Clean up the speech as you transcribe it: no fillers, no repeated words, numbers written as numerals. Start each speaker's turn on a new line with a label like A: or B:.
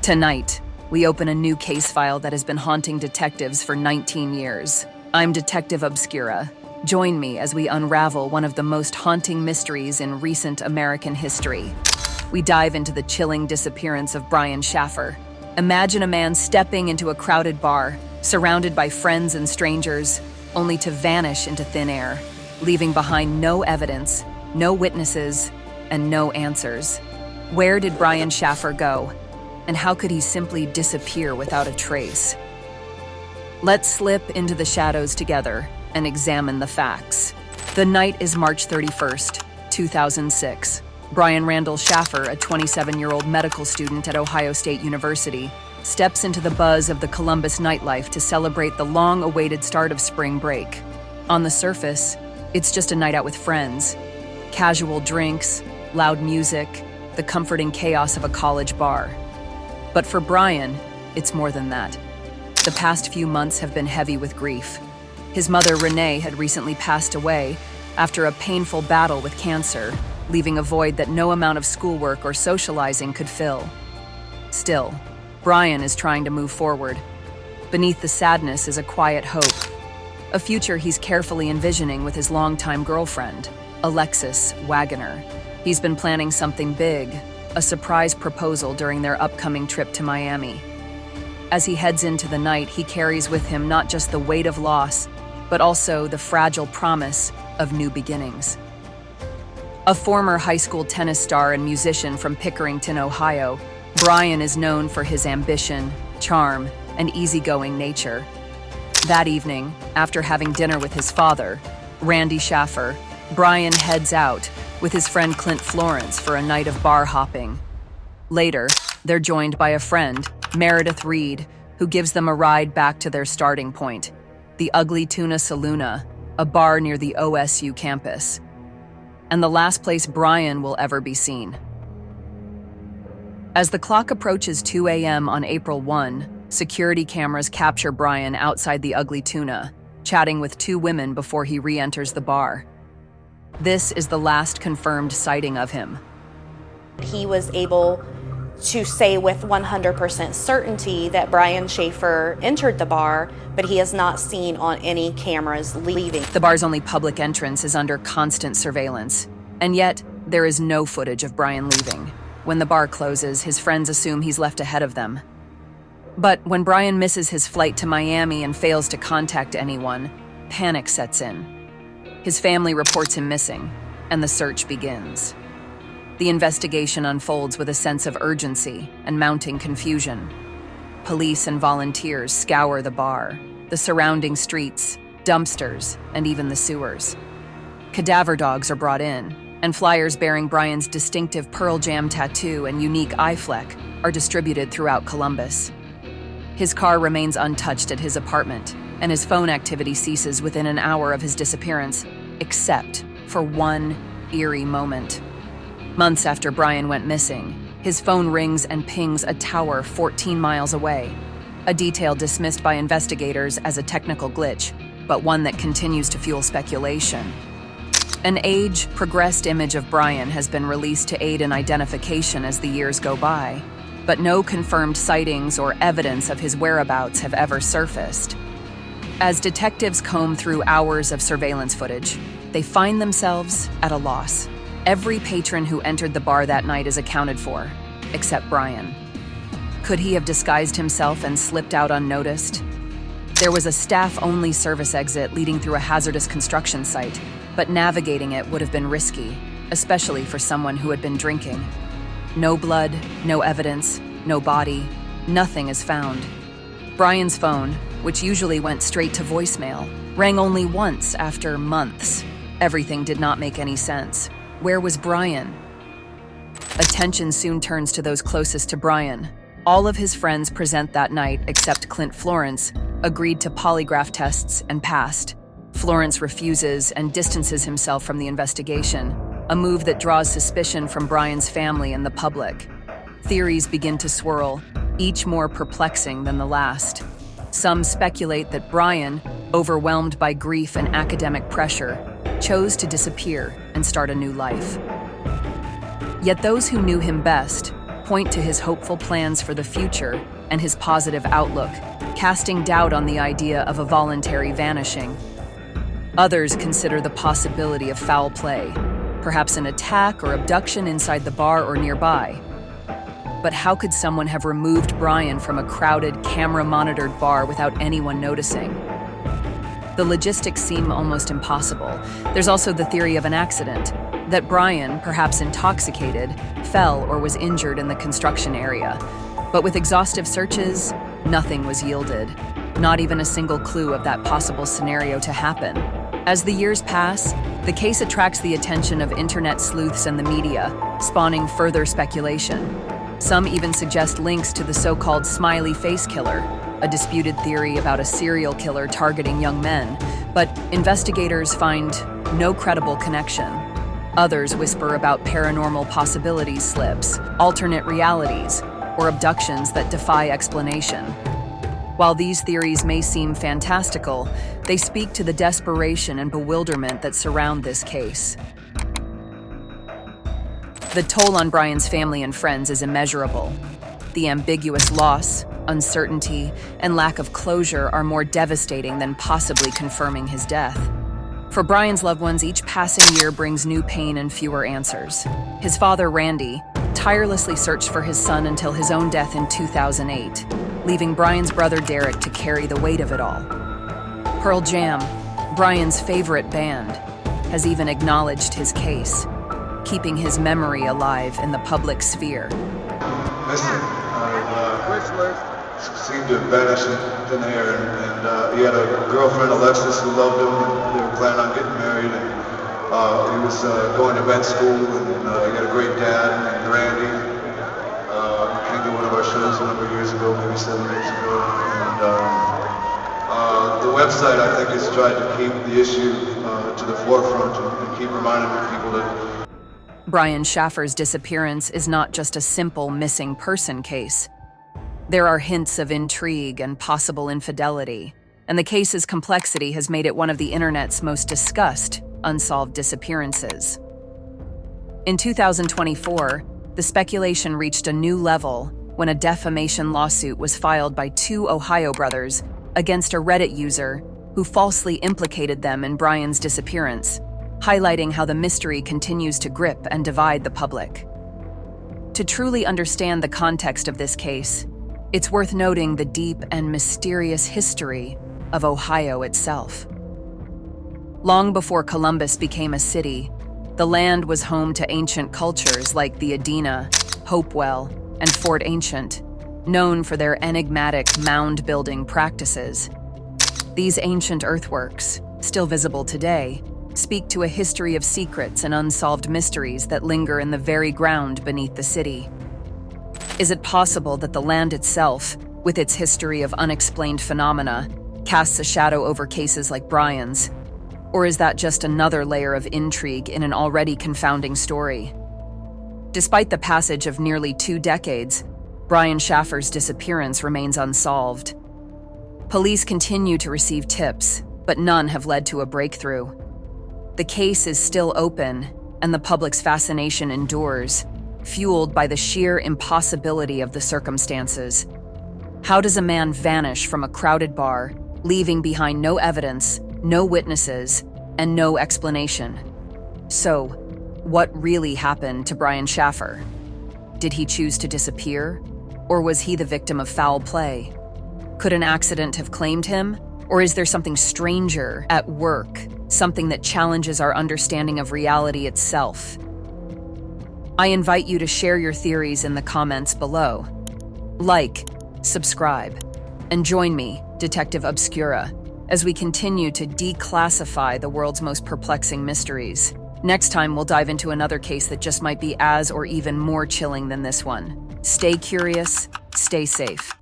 A: Tonight, we open a new case file that has been haunting detectives for 19 years. I'm Detective Obscura. Join me as we unravel one of the most haunting mysteries in recent American history. We dive into the chilling disappearance of Brian Shaffer. Imagine a man stepping into a crowded bar, surrounded by friends and strangers, only to vanish into thin air, leaving behind no evidence, no witnesses, and no answers. Where did Brian Shaffer go? And how could he simply disappear without a trace? Let's slip into the shadows together and examine the facts. The night is March 31st, 2006. Brian Randall Shaffer, a 27-year-old medical student at Ohio State University, steps into the buzz of the Columbus nightlife to celebrate the long-awaited start of spring break. On the surface, it's just a night out with friends. Casual drinks, loud music, the comforting chaos of a college bar. But for Brian, it's more than that. The past few months have been heavy with grief. His mother, Renee, had recently passed away after a painful battle with cancer, leaving a void that no amount of schoolwork or socializing could fill. Still, Brian is trying to move forward. Beneath the sadness is a quiet hope, a future he's carefully envisioning with his longtime girlfriend, Alexis Wagoner. He's been planning something big, a surprise proposal during their upcoming trip to Miami. As he heads into the night, he carries with him not just the weight of loss, but also the fragile promise of new beginnings. A former high school tennis star and musician from Pickerington, Ohio, Brian is known for his ambition, charm, and easygoing nature. That evening, after having dinner with his father, Randy Shaffer, Brian heads out with his friend Clint Florence for a night of bar hopping. Later, they're joined by a friend, Meredith Reed, who gives them a ride back to their starting point, the Ugly Tuna Saloona, a bar near the OSU campus. And the last place Brian will ever be seen. As the clock approaches 2 a.m. on April 1, security cameras capture Brian outside the Ugly Tuna, chatting with two women before he re-enters the bar. This is the last confirmed sighting of him.
B: He was able to say with 100% certainty that Brian Shaffer entered the bar, but he is not seen on any cameras leaving.
A: The bar's only public entrance is under constant surveillance, and yet there is no footage of Brian leaving. When the bar closes, his friends assume he's left ahead of them. But when Brian misses his flight to Miami and fails to contact anyone, panic sets in. His family reports him missing, and the search begins. The investigation unfolds with a sense of urgency and mounting confusion. Police and volunteers scour the bar, the surrounding streets, dumpsters, and even the sewers. Cadaver dogs are brought in, and flyers bearing Brian's distinctive Pearl Jam tattoo and unique eye fleck are distributed throughout Columbus. His car remains untouched at his apartment, and his phone activity ceases within an hour of his disappearance, except for one eerie moment. Months after Brian went missing, his phone rings and pings a tower 14 miles away, a detail dismissed by investigators as a technical glitch, but one that continues to fuel speculation. An age-progressed image of Brian has been released to aid in identification as the years go by, but no confirmed sightings or evidence of his whereabouts have ever surfaced. As detectives comb through hours of surveillance footage, they find themselves at a loss. Every patron who entered the bar that night is accounted for, except Brian. Could he have disguised himself and slipped out unnoticed? There was a staff-only service exit leading through a hazardous construction site, but navigating it would have been risky, especially for someone who had been drinking. No blood, no evidence, no body, nothing is found. Brian's phone, which usually went straight to voicemail, rang only once after months. Everything did not make any sense. Where was Brian? Attention soon turns to those closest to Brian. All of his friends present that night, except Clint Florence, agreed to polygraph tests and passed. Florence refuses and distances himself from the investigation, a move that draws suspicion from Brian's family and the public. Theories begin to swirl, each more perplexing than the last. Some speculate that Brian, overwhelmed by grief and academic pressure, chose to disappear and start a new life. Yet those who knew him best point to his hopeful plans for the future and his positive outlook, casting doubt on the idea of a voluntary vanishing. Others consider the possibility of foul play, perhaps an attack or abduction inside the bar or nearby. But how could someone have removed Brian from a crowded, camera-monitored bar without anyone noticing? The logistics seem almost impossible. There's also the theory of an accident, that Brian, perhaps intoxicated, fell or was injured in the construction area. But with exhaustive searches, nothing was yielded, not even a single clue of that possible scenario to happen. As the years pass, the case attracts the attention of internet sleuths and the media, spawning further speculation. Some even suggest links to the so-called smiley face killer, a disputed theory about a serial killer targeting young men, but investigators find no credible connection. Others whisper about paranormal possibilities slips, alternate realities, or abductions that defy explanation. While these theories may seem fantastical, they speak to the desperation and bewilderment that surround this case. The toll on Brian's family and friends is immeasurable. The ambiguous loss, uncertainty, and lack of closure are more devastating than possibly confirming his death. For Brian's loved ones, each passing year brings new pain and fewer answers. His father, Randy, tirelessly searched for his son until his own death in 2008, leaving Brian's brother Derek to carry the weight of it all. Pearl Jam, Brian's favorite band, has even acknowledged his case, keeping his memory alive in the public sphere.
C: Listen, seemed to vanish in thin air, and he had a girlfriend, Alexis, who loved him, and they were planning on getting married, and he was going to med school, and he had a great dad named Randy. He came to one of our shows a number of years ago, maybe 7 years ago, and the website, I think, has tried to keep the issue to the forefront and keep reminding people that
A: Brian Shaffer's disappearance is not just a simple missing person case. There are hints of intrigue and possible infidelity, and the case's complexity has made it one of the internet's most discussed unsolved disappearances. In 2024, the speculation reached a new level when a defamation lawsuit was filed by two Ohio brothers against a Reddit user who falsely implicated them in Brian's disappearance, highlighting how the mystery continues to grip and divide the public. To truly understand the context of this case, it's worth noting the deep and mysterious history of Ohio itself. Long before Columbus became a city, the land was home to ancient cultures like the Adena, Hopewell, and Fort Ancient, known for their enigmatic mound-building practices. These ancient earthworks, still visible today, speak to a history of secrets and unsolved mysteries that linger in the very ground beneath the city. Is it possible that the land itself, with its history of unexplained phenomena, casts a shadow over cases like Brian's? Or is that just another layer of intrigue in an already confounding story? Despite the passage of nearly 2 decades, Brian Shaffer's disappearance remains unsolved. Police continue to receive tips, but none have led to a breakthrough. The case is still open, and the public's fascination endures, fueled by the sheer impossibility of the circumstances. How does a man vanish from a crowded bar, leaving behind no evidence, no witnesses, and no explanation? So, what really happened to Brian Shaffer? Did he choose to disappear, or was he the victim of foul play? Could an accident have claimed him, or is there something stranger at work, something that challenges our understanding of reality itself? I invite you to share your theories in the comments below. Like, subscribe, and join me, Detective Obscura, as we continue to declassify the world's most perplexing mysteries. Next time, we'll dive into another case that just might be as or even more chilling than this one. Stay curious, stay safe.